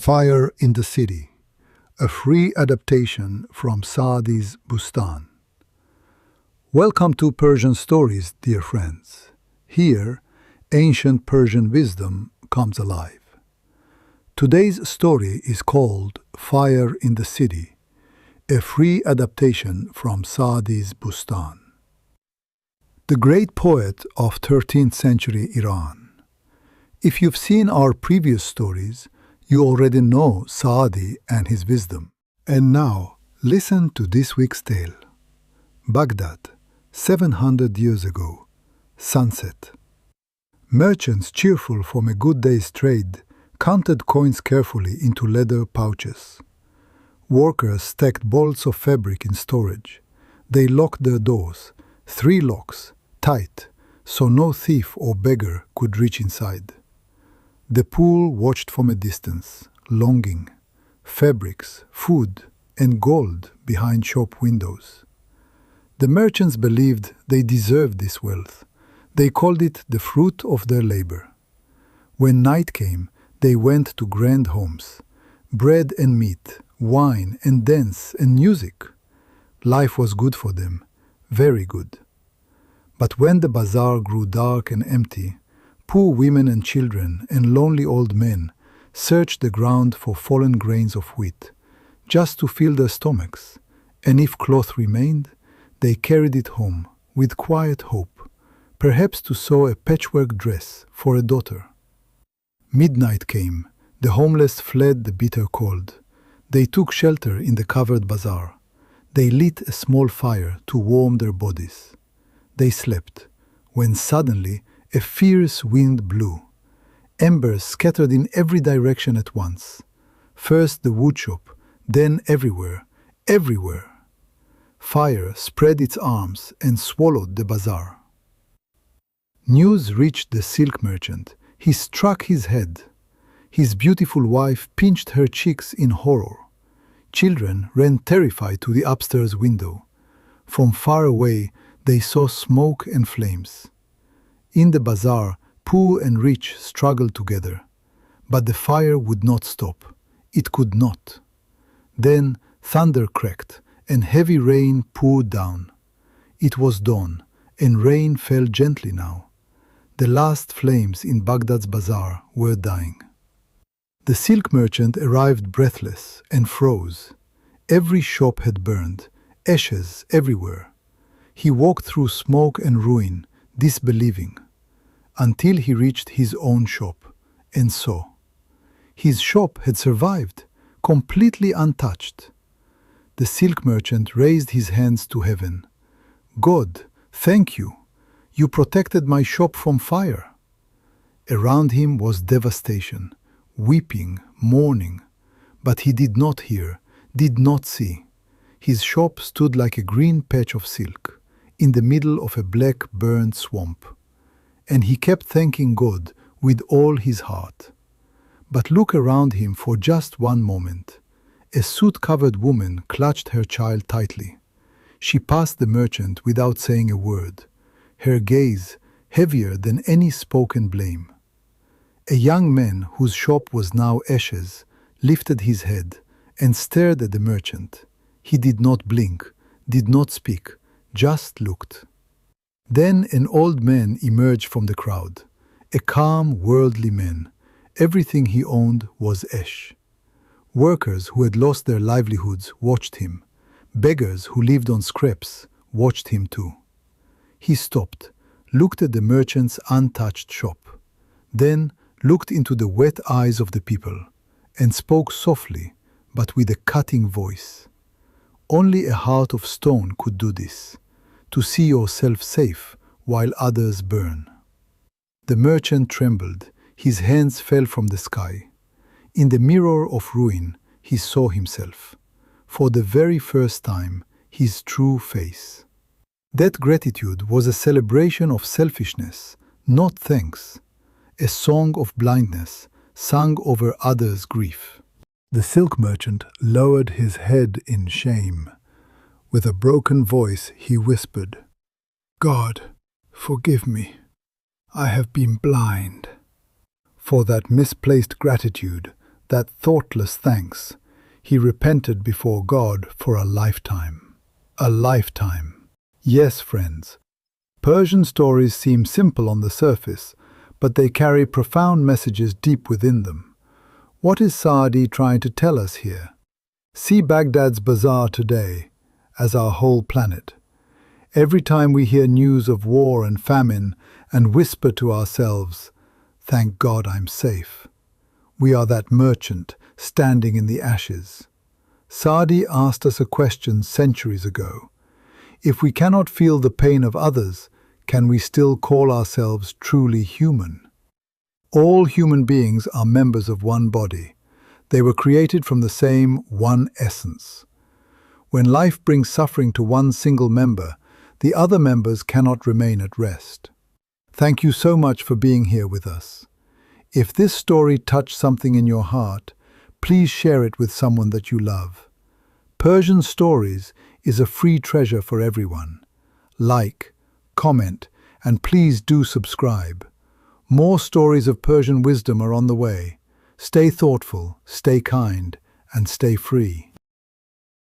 Fire in the City, a free adaptation from Saadi's Bustan. Welcome to Persian Stories, dear friends. Here, ancient Persian wisdom comes alive. Today's story is called Fire in the City, a free adaptation from Saadi's Bustan. The great poet of 13th century Iran. If you've seen our previous stories, you already know Saadi and his wisdom. And now, listen to this week's tale. Baghdad, 700 years ago. Sunset. Merchants cheerful from a good day's trade counted coins carefully into leather pouches. Workers stacked bolts of fabric in storage. They locked their doors, 3 locks, tight, so no thief or beggar could reach inside. The pool watched from a distance, longing, fabrics, food, and gold behind shop windows. The merchants believed they deserved this wealth. They called it the fruit of their labor. When night came, they went to grand homes. Bread and meat, wine and dance and music. Life was good for them, very good. But when the bazaar grew dark and empty, poor women and children and lonely old men searched the ground for fallen grains of wheat, just to fill their stomachs, and if cloth remained, they carried it home with quiet hope, perhaps to sew a patchwork dress for a daughter. Midnight came, the homeless fled the bitter cold. They took shelter in the covered bazaar. They lit a small fire to warm their bodies. They slept, when suddenly a fierce wind blew. Embers scattered in every direction at once. First the woodshop, then everywhere, everywhere. Fire spread its arms and swallowed the bazaar. News reached the silk merchant. He struck his head. His beautiful wife pinched her cheeks in horror. Children ran terrified to the upstairs window. From far away they saw smoke and flames. In the bazaar, poor and rich struggled together. But the fire would not stop. It could not. Then thunder cracked, and heavy rain poured down. It was dawn, and rain fell gently now. The last flames in Baghdad's bazaar were dying. The silk merchant arrived breathless and froze. Every shop had burned, ashes everywhere. He walked through smoke and ruin, disbelieving, until he reached his own shop, and saw. His shop had survived, completely untouched. The silk merchant raised his hands to heaven. God, thank you. You protected my shop from fire. Around him was devastation, weeping, mourning. But he did not hear, did not see. His shop stood like a green patch of silk, in the middle of a black, burned swamp. And he kept thanking God with all his heart. But look around him for just one moment. A soot-covered woman clutched her child tightly. She passed the merchant without saying a word, her gaze heavier than any spoken blame. A young man whose shop was now ashes lifted his head and stared at the merchant. He did not blink, did not speak, just looked. Then an old man emerged from the crowd, a calm, worldly man. Everything he owned was ash. Workers who had lost their livelihoods watched him. Beggars who lived on scraps watched him too. He stopped, looked at the merchant's untouched shop, then looked into the wet eyes of the people, and spoke softly, but with a cutting voice. Only a heart of stone could do this, to see yourself safe while others burn. The merchant trembled, his hands fell from the sky. In the mirror of ruin, he saw himself, for the very first time, his true face. That gratitude was a celebration of selfishness, not thanks, a song of blindness sung over others' grief. The silk merchant lowered his head in shame. With a broken voice, he whispered, God, forgive me. I have been blind. For that misplaced gratitude, that thoughtless thanks. He repented before God for a lifetime. A lifetime. Yes, friends. Persian stories seem simple on the surface, but they carry profound messages deep within them. What is Saadi trying to tell us here? See Baghdad's bazaar today as our whole planet. Every time we hear news of war and famine and whisper to ourselves, "Thank God I'm safe," we are that merchant standing in the ashes. Saadi asked us a question centuries ago. If we cannot feel the pain of others, can we still call ourselves truly human? All human beings are members of one body. They were created from the same one essence. When life brings suffering to one single member, the other members cannot remain at rest. Thank you so much for being here with us. If this story touched something in your heart, please share it with someone that you love. Persian Stories is a free treasure for everyone. Like, comment, and please do subscribe. More stories of Persian wisdom are on the way. Stay thoughtful, stay kind, and stay free.